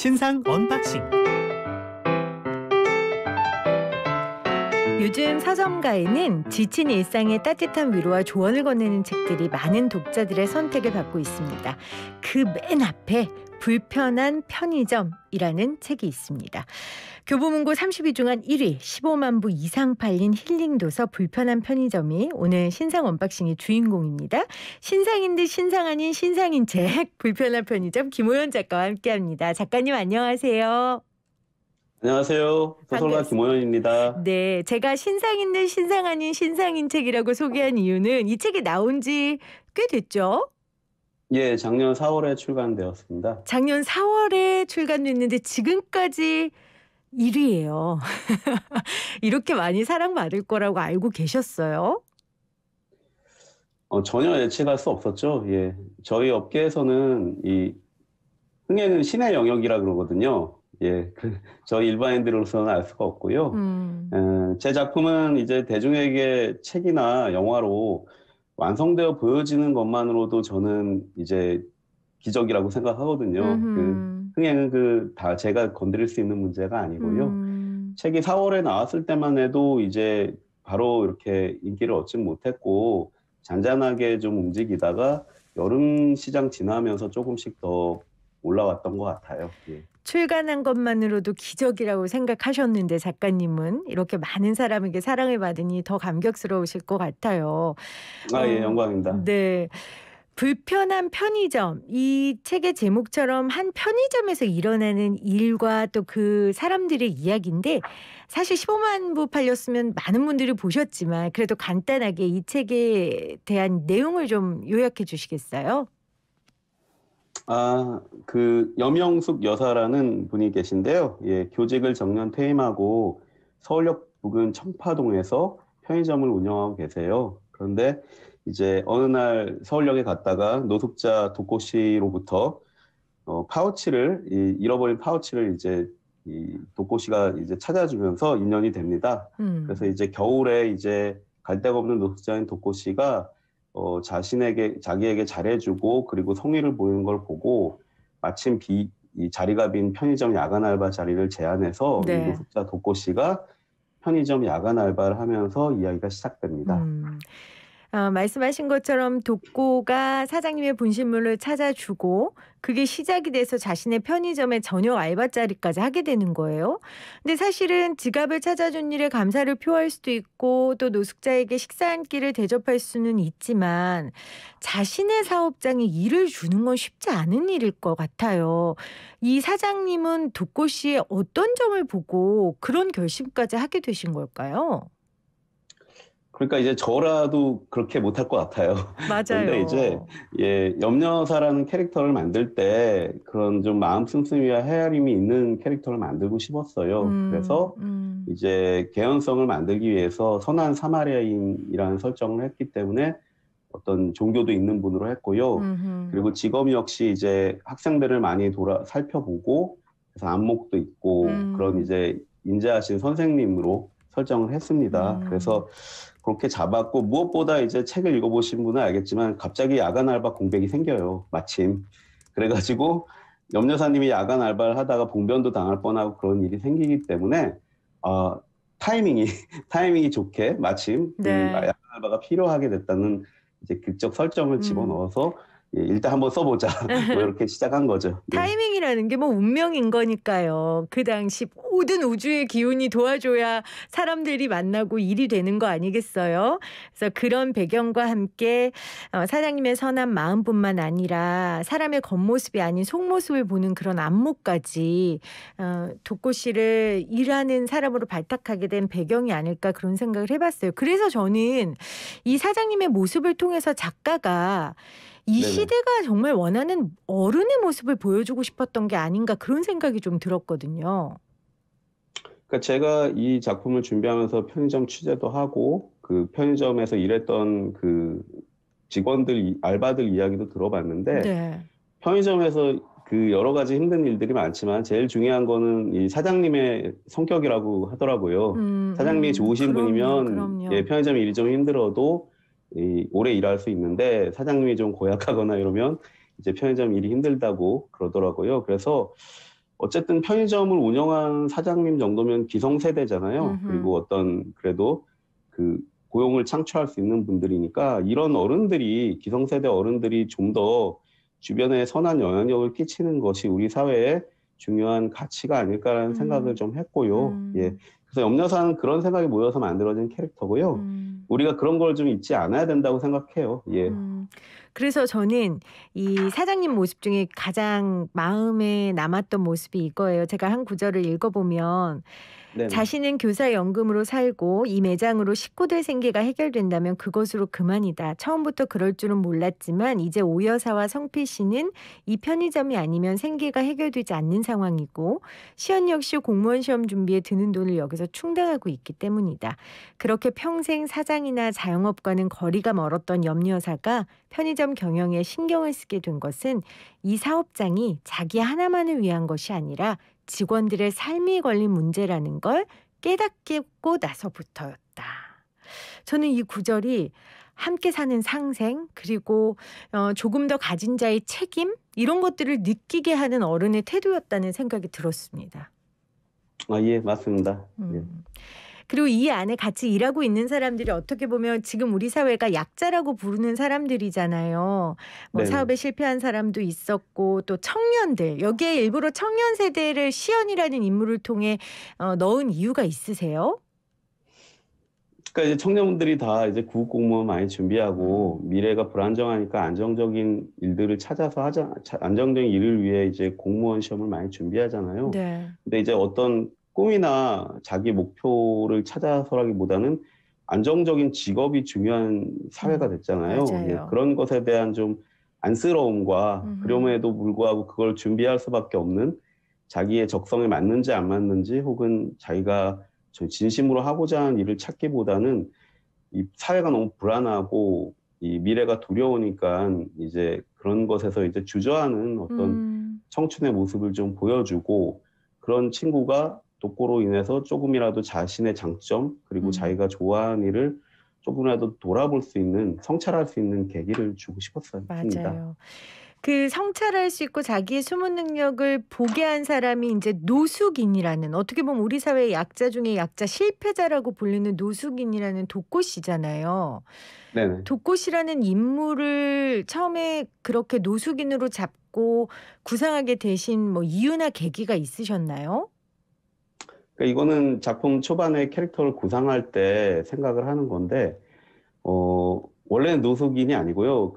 신상 언박싱. 요즘 서점가에는 지친 일상에 따뜻한 위로와 조언을 건네는 책들이 많은 독자들의 선택을 받고 있습니다. 그 맨 앞에 불편한 편의점이라는 책이 있습니다. 교보문고 30위 중 한 1위, 15만 부 이상 팔린 힐링 도서 불편한 편의점이 오늘 신상 언박싱의 주인공입니다. 신상인 듯 신상 아닌 신상인 책, 불편한 편의점 김호연 작가와 함께합니다. 작가님 안녕하세요. 안녕하세요. 소설가 김호연입니다. 네, 제가 신상인 듯 신상 아닌 신상인 책이라고 소개한 이유는 이 책이 나온 지 꽤 됐죠? 예, 작년 4월에 출간되었습니다. 작년 4월에 출간됐는데 지금까지 1위예요. 이렇게 많이 사랑받을 거라고 알고 계셨어요? 전혀 예측할 수 없었죠. 예, 저희 업계에서는 이 흥행은 신의 영역이라 그러거든요. 예, 저희 일반인들로서는 알 수가 없고요. 제 작품은 이제 대중에게 책이나 영화로 완성되어 보여지는 것만으로도 저는 이제 기적이라고 생각하거든요. 흥행은 다 제가 건드릴 수 있는 문제가 아니고요. 책이 4월에 나왔을 때만 해도 이제 바로 이렇게 인기를 얻지 못했고 잔잔하게 좀 움직이다가 여름 시장 지나면서 조금씩 더 올라왔던 것 같아요. 예. 출간한 것만으로도 기적이라고 생각하셨는데 작가님은 이렇게 많은 사람에게 사랑을 받으니 더 감격스러우실 것 같아요. 예, 영광입니다. 네. 불편한 편의점. 이 책의 제목처럼 한 편의점에서 일어나는 일과 또 그 사람들의 이야기인데 사실 15만 부 팔렸으면 많은 분들이 보셨지만 그래도 간단하게 이 책에 대한 내용을 좀 요약해 주시겠어요? 염영숙 여사라는 분이 계신데요. 예, 교직을 정년 퇴임하고 서울역 부근 청파동에서 편의점을 운영하고 계세요. 그런데 이제 어느 날 서울역에 갔다가 노숙자 도꼬 씨로부터 잃어버린 파우치를 이제 이 도꼬 씨가 이제 찾아주면서 인연이 됩니다. 그래서 이제 겨울에 이제 갈 데가 없는 노숙자인 도꼬 씨가 자기에게 잘해주고 그리고 성의를 보이는 걸 보고 마침 이 자리가 빈 편의점 야간 알바 자리를 제안해서 네. 이 노숙자 도꼬 씨가 편의점 야간 알바를 하면서 이야기가 시작됩니다. 말씀하신 것처럼 독고가 사장님의 분신물을 찾아주고 그게 시작이 돼서 자신의 편의점에 저녁 알바 자리까지 하게 되는 거예요. 근데 사실은 지갑을 찾아준 일에 감사를 표할 수도 있고 또 노숙자에게 식사 한 끼를 대접할 수는 있지만 자신의 사업장에 일을 주는 건 쉽지 않은 일일 것 같아요. 이 사장님은 독고 씨의 어떤 점을 보고 그런 결심까지 하게 되신 걸까요? 그러니까 이제 저라도 그렇게 못할 것 같아요. 맞아요. 그런데 이제 염여사라는 캐릭터를 만들 때 그런 좀 마음 씀씀이와 헤아림이 있는 캐릭터를 만들고 싶었어요. 그래서 이제 개연성을 만들기 위해서 선한 사마리아인이라는 설정을 했기 때문에 어떤 종교도 있는 분으로 했고요. 그리고 직업 역시 이제 학생들을 많이 살펴보고 그래서 안목도 있고 그런 이제 인자하신 선생님으로 설정을 했습니다. 그래서 그렇게 잡았고 무엇보다 이제 책을 읽어보신 분은 알겠지만 갑자기 야간 알바 공백이 생겨요. 마침. 그래가지고 염여사님이 야간 알바를 하다가 봉변도 당할 뻔하고 그런 일이 생기기 때문에 타이밍이 좋게 마침 그 야간 알바가 필요하게 됐다는 이제 극적 설정을 집어넣어서 일단 한번 써보자. 뭐 이렇게 시작한 거죠. 타이밍이라는 게 뭐 운명인 거니까요. 그 당시 모든 우주의 기운이 도와줘야 사람들이 만나고 일이 되는 거 아니겠어요? 그래서 그런 배경과 함께 사장님의 선한 마음뿐만 아니라 사람의 겉모습이 아닌 속모습을 보는 그런 안목까지 독고 씨를 일하는 사람으로 발탁하게 된 배경이 아닐까 그런 생각을 해봤어요. 그래서 저는 이 사장님의 모습을 통해서 작가가 이 네네. 시대가 정말 원하는 어른의 모습을 보여주고 싶었던 게 아닌가 그런 생각이 좀 들었거든요. 그러니까 제가 이 작품을 준비하면서 편의점 취재도 하고 그 편의점에서 일했던 그 알바들 이야기도 들어봤는데 네. 편의점에서 그 여러 가지 힘든 일들이 많지만 제일 중요한 거는 이 사장님의 성격이라고 하더라고요. 사장님이 좋으신 분이면 그럼요. 편의점 일이 좀 힘들어도 오래 일할 수 있는데 사장님이 좀 고약하거나 이러면 이제 편의점 일이 힘들다고 그러더라고요. 그래서 어쨌든 편의점을 운영한 사장님 정도면 기성세대잖아요. 그리고 어떤 그래도 그 고용을 창출할 수 있는 분들이니까 이런 어른들이 기성세대 어른들이 좀 더 주변에 선한 영향력을 끼치는 것이 우리 사회에 중요한 가치가 아닐까라는 생각을 좀 했고요. 예. 그래서 염려사는 그런 생각이 모여서 만들어진 캐릭터고요. 우리가 그런 걸 좀 잊지 않아야 된다고 생각해요. 예. 그래서 저는 이 사장님 모습 중에 가장 마음에 남았던 모습이 이거예요. 제가 한 구절을 읽어보면 네네. 자신은 교사 연금으로 살고 이 매장으로 식구들 생계가 해결된다면 그것으로 그만이다. 처음부터 그럴 줄은 몰랐지만 이제 오 여사와 성필 씨는 이 편의점이 아니면 생계가 해결되지 않는 상황이고 시연 역시 공무원 시험 준비에 드는 돈을 여기서 충당하고 있기 때문이다. 그렇게 평생 사장이나 자영업과는 거리가 멀었던 염 여사가 편의점 경영에 신경을 쓰게 된 것은 이 사업장이 자기 하나만을 위한 것이 아니라 직원들의 삶이 걸린 문제라는 걸 깨닫고 나서부터였다. 저는 이 구절이 함께 사는 상생 그리고 조금 더 가진 자의 책임 이런 것들을 느끼게 하는 어른의 태도였다는 생각이 들었습니다. 아, 예, 맞습니다. 예. 그리고 이 안에 같이 일하고 있는 사람들이 어떻게 보면 지금 우리 사회가 약자라고 부르는 사람들이잖아요. 뭐 네네. 사업에 실패한 사람도 있었고 또 청년들 여기에 일부러 청년 세대를 시연이라는 인물을 통해 넣은 이유가 있으세요? 그러니까 이제 청년분들이 다 이제 구급 공무원 많이 준비하고 미래가 불안정하니까 안정적인 일들을 찾아서 안정적인 일을 위해 이제 공무원 시험을 많이 준비하잖아요. 네. 근데 이제 어떤 꿈이나 자기 목표를 찾아서라기보다는 안정적인 직업이 중요한 사회가 됐잖아요. 예, 맞아요. 그런 것에 대한 좀 안쓰러움과 그럼에도 불구하고 그걸 준비할 수밖에 없는 자기의 적성에 맞는지 안 맞는지 혹은 자기가 진심으로 하고자 하는 일을 찾기보다는 이 사회가 너무 불안하고 이 미래가 두려우니까 이제 그런 것에서 이제 주저하는 어떤 청춘의 모습을 좀 보여주고 그런 친구가 독고로 인해서 조금이라도 자신의 장점 그리고 자기가 좋아하는 일을 조금이라도 돌아볼 수 있는 성찰할 수 있는 계기를 주고 싶었습니다. 맞아요. 그 성찰할 수 있고 자기의 숨은 능력을 보게 한 사람이 이제 노숙인이라는 어떻게 보면 우리 사회의 약자 중에 약자 실패자라고 불리는 노숙인이라는 독고 씨잖아요. 네네. 독고 씨라는 인물을 처음에 그렇게 노숙인으로 잡고 구상하게 되신 뭐 이유나 계기가 있으셨나요? 그러니까 이거는 작품 초반에 캐릭터를 구상할 때 생각을 하는 건데 원래는 노숙인이 아니고요.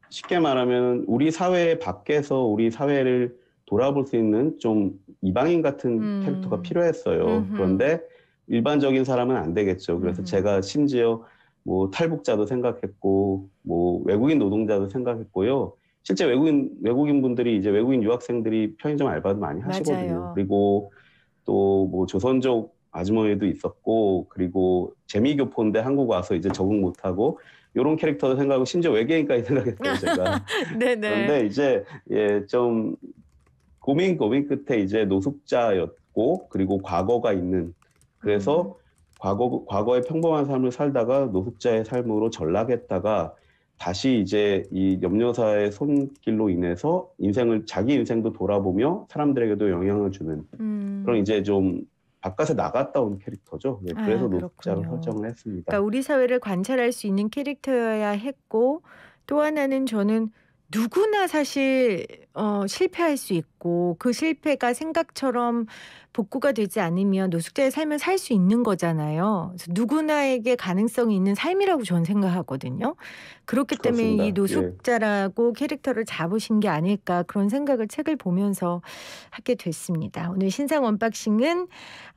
쉽게 말하면 우리 사회 밖에서 우리 사회를 돌아볼 수 있는 좀 이방인 같은 캐릭터가 필요했어요. 그런데 일반적인 사람은 안 되겠죠. 그래서 제가 심지어 뭐 탈북자도 생각했고 뭐 외국인 노동자도 생각했고요. 실제 외국인 분들이 이제 외국인 유학생들이 편의점 알바도 많이 하시거든요. 맞아요. 그리고 또 뭐 조선족 아주머니도 있었고 그리고 재미교포인데 한국 와서 이제 적응 못하고 요런 캐릭터도 생각하고 심지어 외계인까지 생각했어요, 제가. 네네. 그런데 이제 좀 고민 끝에 이제 노숙자였고 그리고 과거가 있는 그래서 과거의 평범한 삶을 살다가 노숙자의 삶으로 전락했다가 다시 이제 이 염려사의 손길로 인해서 자기 인생도 돌아보며 사람들에게도 영향을 주는 그런 이제 좀 바깥에 나갔다 온 캐릭터죠. 예, 그래서 노숙자로 설정을 했습니다. 그러니까 우리 사회를 관찰할 수 있는 캐릭터여야 했고 또 하나는 저는 누구나 사실 실패할 수 있고 그 실패가 생각처럼 복구가 되지 않으면 노숙자의 삶을 살 수 있는 거잖아요. 그래서 누구나에게 가능성이 있는 삶이라고 저는 생각하거든요. 그렇기 때문에 그렇습니다. 이 노숙자라고 캐릭터를 잡으신 게 아닐까 그런 생각을 책을 보면서 하게 됐습니다. 오늘 신상 언박싱은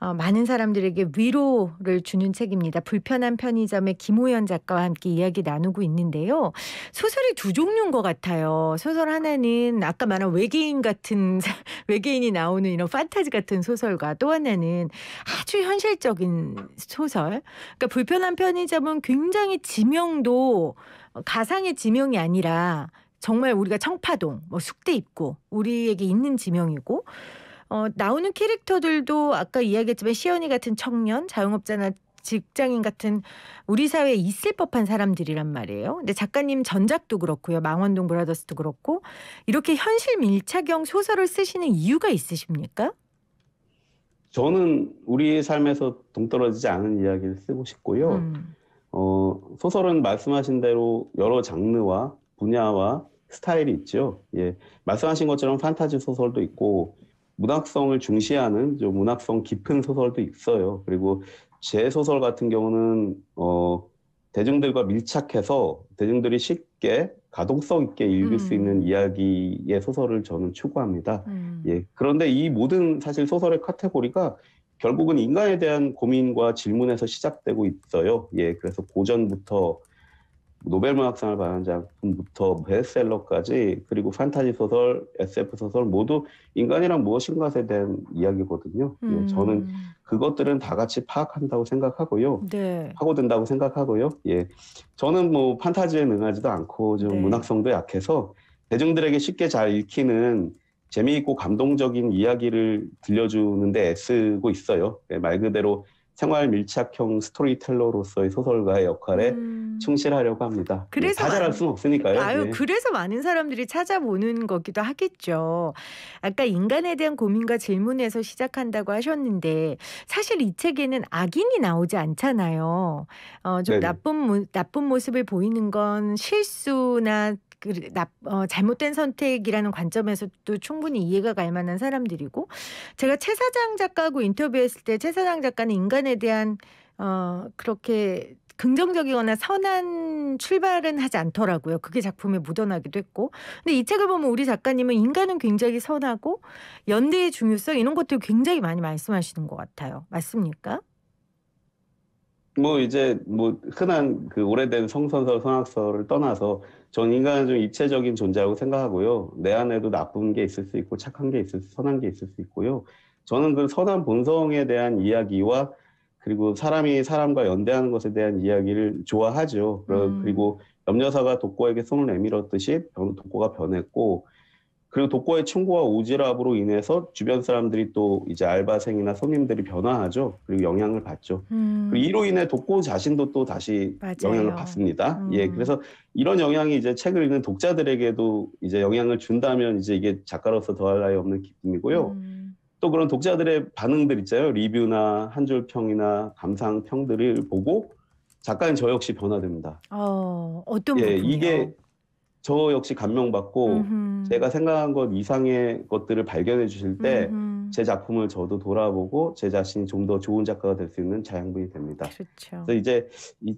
많은 사람들에게 위로를 주는 책입니다. 불편한 편의점의 김호연 작가와 함께 이야기 나누고 있는데요. 소설이 두 종류인 것 같아요. 소설 하나는 아까 말한 외계인이 나오는 이런 판타지 같은 소설과 또 하나는 아주 현실적인 소설. 그러니까 불편한 편의점은 굉장히 지명도 가상의 지명이 아니라 정말 우리가 청파동, 뭐 숙대 입구 우리에게 있는 지명이고 나오는 캐릭터들도 아까 이야기했지만 시연이 같은 청년, 자영업자나 직장인 같은 우리 사회에 있을 법한 사람들이란 말이에요. 근데 작가님 전작도 그렇고요. 망원동 브라더스도 그렇고 이렇게 현실 밀착형 소설을 쓰시는 이유가 있으십니까? 저는 우리의 삶에서 동떨어지지 않은 이야기를 쓰고 싶고요. 음. 소설은 말씀하신 대로 여러 장르와 분야와 스타일이 있죠. 예, 말씀하신 것처럼 판타지 소설도 있고 문학성을 중시하는 좀 문학성 깊은 소설도 있어요. 그리고 제 소설 같은 경우는 대중들과 밀착해서 대중들이 쉽게 가독성 있게 읽을 수 있는 이야기의 소설을 저는 추구합니다. 예, 그런데 이 모든 사실 소설의 카테고리가 결국은 인간에 대한 고민과 질문에서 시작되고 있어요. 예, 그래서 고전부터 노벨문학상을 받은 작품부터 베스트셀러까지 그리고 판타지 소설, SF 소설 모두 인간이란 무엇인가에 대한 이야기거든요. 예, 저는 그것들은 다 같이 파악한다고 생각하고요. 네. 파고든다고 생각하고요. 예, 저는 뭐 판타지에 능하지도 않고 좀 네. 문학성도 약해서 대중들에게 쉽게 잘 읽히는 재미있고 감동적인 이야기를 들려주는데 애쓰고 있어요. 예, 말 그대로 생활 밀착형 스토리텔러로서의 소설가의 역할에 충실하려고 합니다. 그래서 다 잘할 수는 없으니까요. 아유, 예. 그래서 많은 사람들이 찾아보는 거기도 하겠죠. 아까 인간에 대한 고민과 질문에서 시작한다고 하셨는데 사실 이 책에는 악인이 나오지 않잖아요. 좀 네네. 나쁜 모습을 보이는 건 실수나 잘못된 선택이라는 관점에서도 충분히 이해가 갈 만한 사람들이고 제가 최 사장 작가하고 인터뷰했을 때 최 사장 작가는 인간에 대한 그렇게 긍정적이거나 선한 출발은 하지 않더라고요. 그게 작품에 묻어나기도 했고. 근데 이 책을 보면 우리 작가님은 인간은 굉장히 선하고 연대의 중요성 이런 것들 굉장히 많이 말씀하시는 것 같아요. 맞습니까? 뭐 이제 뭐 흔한 그 오래된 성선설, 선악설을 떠나서 전 인간은 좀 입체적인 존재라고 생각하고요. 내 안에도 나쁜 게 있을 수 있고 착한 게 있을 수, 선한 게 있을 수 있고요. 저는 그 선한 본성에 대한 이야기와 그리고 사람이 사람과 연대하는 것에 대한 이야기를 좋아하죠. 그리고 염려사가 독고에게 손을 내밀었듯이 독고가 변했고 그리고 독고의 충고와 오지랖으로 인해서 주변 사람들이 또 이제 알바생이나 손님들이 변화하죠. 그리고 영향을 받죠. 그리고 이로 인해 독고 자신도 또 다시 영향을 맞아요. 받습니다. 예, 그래서 이런 영향이 이제 책을 읽는 독자들에게도 이제 영향을 준다면 이제 이게 작가로서 더할 나위 없는 기쁨이고요. 또 그런 독자들의 반응들 있잖아요. 리뷰나 한 줄 평이나 감상 평들을 보고 작가인 저 역시 변화됩니다. 어떤 예, 부분이요? 이게 저 역시 감명받고 제가 생각한 것 이상의 것들을 발견해 주실 때 제 작품을 저도 돌아보고 제 자신이 좀 더 좋은 작가가 될 수 있는 자양분이 됩니다. 그렇죠. 그래서 이제 이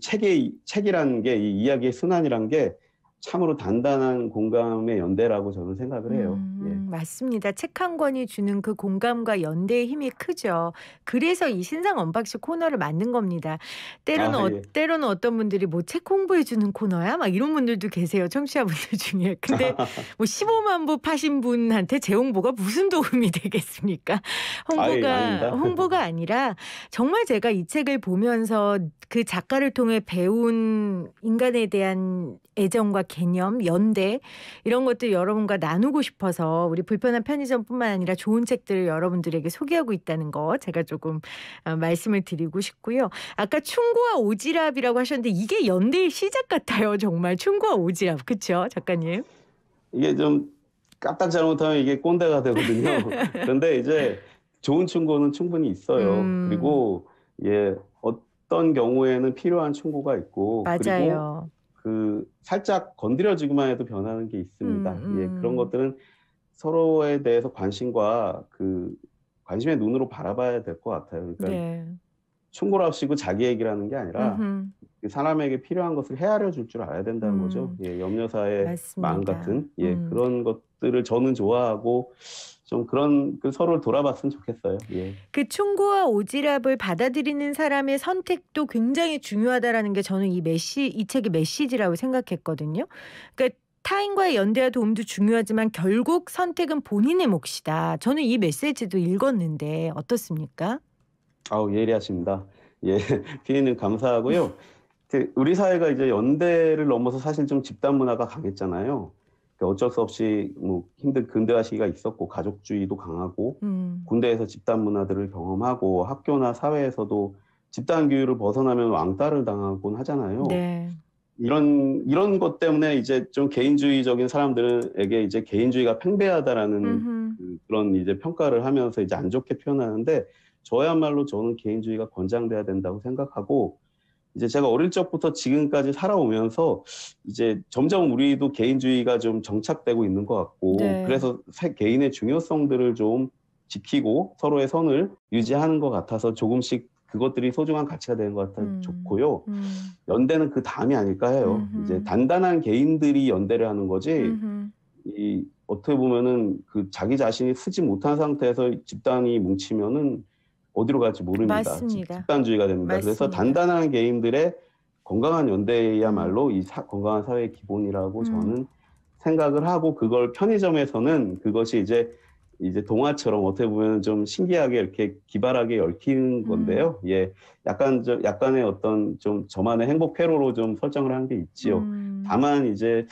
책이라는 게 이 이야기의 순환이란 게 참으로 단단한 공감의 연대라고 저는 생각을 해요. 예. 맞습니다. 책 한 권이 주는 그 공감과 연대의 힘이 크죠. 그래서 이 신상 언박싱 코너를 만든 겁니다. 예. 때로는 어떤 분들이 뭐 책 홍보해 주는 코너야? 막 이런 분들도 계세요. 청취자분들 중에. 근데 뭐 15만 부 파신 분한테 제 홍보가 무슨 도움이 되겠습니까? 아닙니다. 홍보가 아니라 정말 제가 이 책을 보면서 그 작가를 통해 배운 인간에 대한 애정과 개념, 연대 이런 것들 여러분과 나누고 싶어서 우리 불편한 편의점뿐만 아니라 좋은 책들을 여러분들에게 소개하고 있다는 거 제가 조금 말씀을 드리고 싶고요. 아까 충고와 오지랖이라고 하셨는데 이게 연대의 시작 같아요. 정말 충고와 오지랖. 그렇죠, 작가님? 이게 좀 까딱 잘못하면 이게 꼰대가 되거든요. 그런데 이제 좋은 충고는 충분히 있어요. 그리고 예, 어떤 경우에는 필요한 충고가 있고 그리고 맞아요. 그 살짝 건드려지기만 해도 변하는 게 있습니다. 예, 그런 것들은 서로에 대해서 관심과 그 관심의 눈으로 바라봐야 될 것 같아요. 그러니까 네. 충고랍시고 자기 얘기라는 게 아니라 음흠. 그 사람에게 필요한 것을 헤아려 줄 줄 알아야 된다는 거죠. 예, 염려사의 마음 맞습니다. 같은 예, 그런 것들을 저는 좋아하고 좀 그런 그 서로를 돌아봤으면 좋겠어요. 예. 그 충고와 오지랖을 받아들이는 사람의 선택도 굉장히 중요하다라는 게 저는 이 책의 메시지라고 생각했거든요. 그러니까 타인과의 연대와 도움도 중요하지만 결국 선택은 본인의 몫이다. 저는 이 메시지도 읽었는데 어떻습니까? 아우 예리하십니다. 예, 피디님 감사하고요. 우리 사회가 이제 연대를 넘어서 사실 좀 집단 문화가 강했잖아요. 어쩔 수 없이 뭐 힘든 근대화 시기가 있었고 가족주의도 강하고 군대에서 집단 문화들을 경험하고 학교나 사회에서도 집단 규율을 벗어나면 왕따를 당하곤 하잖아요. 네. 이런 것 때문에 이제 좀 개인주의적인 사람들에게 이제 개인주의가 팽배하다라는 음흠. 그런 이제 평가를 하면서 이제 안 좋게 표현하는데, 저야말로 저는 개인주의가 권장돼야 된다고 생각하고, 이제 제가 어릴 적부터 지금까지 살아오면서 이제 점점 우리도 개인주의가 좀 정착되고 있는 것 같고, 네. 그래서 개인의 중요성들을 좀 지키고 서로의 선을 유지하는 것 같아서 조금씩 그것들이 소중한 가치가 되는 것 같아 좋고요. 연대는 그 다음이 아닐까 해요. 이제 음흠. 단단한 개인들이 연대를 하는 거지, 음흠. 이 어떻게 보면은 그 자기 자신이 쓰지 못한 상태에서 집단이 뭉치면은 어디로 갈지 모릅니다. 맞습니다. 집단주의가 됩니다. 그래서 맞습니다. 단단한 개인들의 건강한 음. 연대야말로 이 건강한 사회의 기본이라고 음. 저는 생각을 하고, 그걸 편의점에서는 그것이 이제 동화처럼 어떻게 보면 좀 신기하게 이렇게 기발하게 얽히는 음. 건데요. 예, 약간의 어떤 좀 저만의 행복 회로로 좀 설정을 한 게 있지요. 다만 이제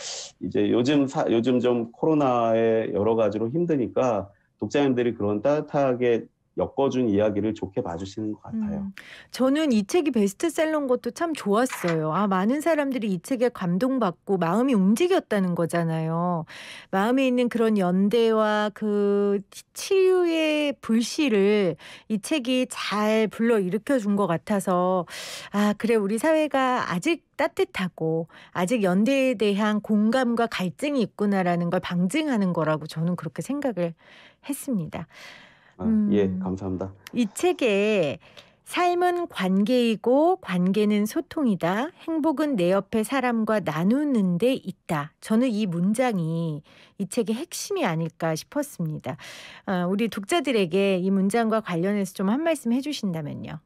요즘 좀 코로나의 여러 가지로 힘드니까 독자님들이 그런 따뜻하게 엮어준 이야기를 좋게 봐주시는 것 같아요. 저는 이 책이 베스트셀러인 것도 참 좋았어요. 아, 많은 사람들이 이 책에 감동받고 마음이 움직였다는 거잖아요. 마음에 있는 그런 연대와 그 치유의 불씨를 이 책이 잘 불러일으켜 준 것 같아서, 아, 그래, 우리 사회가 아직 따뜻하고 아직 연대에 대한 공감과 갈증이 있구나라는 걸 방증하는 거라고 저는 그렇게 생각을 했습니다. 예, 음. 감사합니다. 이 책에 "삶은 관계이고 관계는 소통이다. 행복은 내 옆에 사람과 나누는 데 있다." 저는 이 문장이 이 책의 핵심이 아닐까 싶었습니다. 우리 독자들에게 이 문장과 관련해서 좀 한 말씀 해 주신다면요.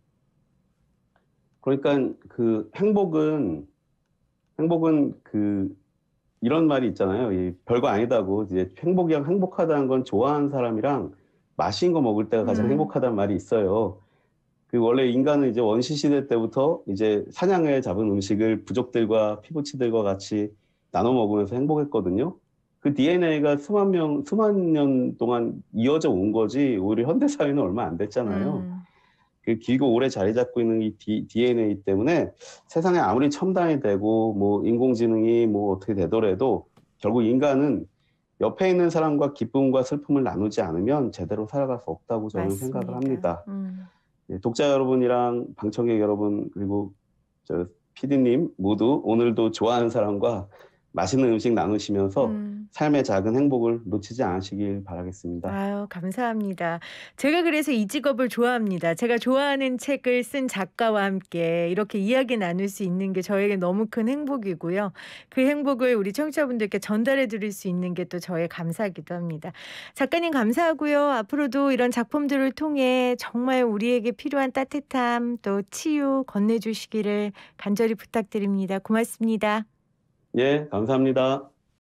그러니까 그 행복은 그 이런 말이 있잖아요. 이 별거 아니다고. 이제 행복하다는 건 좋아하는 사람이랑 맛있는 거 먹을 때가 가장 음. 행복하다는 말이 있어요. 그 원래 인간은 이제 원시 시대 때부터 이제 사냥해 잡은 음식을 부족들과 피부치들과 같이 나눠 먹으면서 행복했거든요. 그 DNA가 수만 년 동안 이어져 온 거지, 오히려 현대 사회는 얼마 안 됐잖아요. 음. 그 길고 오래 자리 잡고 있는 이 DNA 때문에 세상에 아무리 첨단이 되고 뭐 인공지능이 뭐 어떻게 되더라도 결국 인간은 옆에 있는 사람과 기쁨과 슬픔을 나누지 않으면 제대로 살아갈 수 없다고 저는 생각을 맞습니다. 합니다. 예, 독자 여러분이랑 방청객 여러분, 그리고 저 PD님 모두 오늘도 좋아하는 사람과 맛있는 음식 나누시면서 음. 삶의 작은 행복을 놓치지 않으시길 바라겠습니다. 아유, 감사합니다. 제가 그래서 이 직업을 좋아합니다. 제가 좋아하는 책을 쓴 작가와 함께 이렇게 이야기 나눌 수 있는 게 저에게 너무 큰 행복이고요. 그 행복을 우리 청취자분들께 전달해 드릴 수 있는 게 또 저의 감사이기도 합니다. 작가님 감사하고요. 앞으로도 이런 작품들을 통해 정말 우리에게 필요한 따뜻함 또 치유 건네주시기를 간절히 부탁드립니다. 고맙습니다. 예, 감사합니다.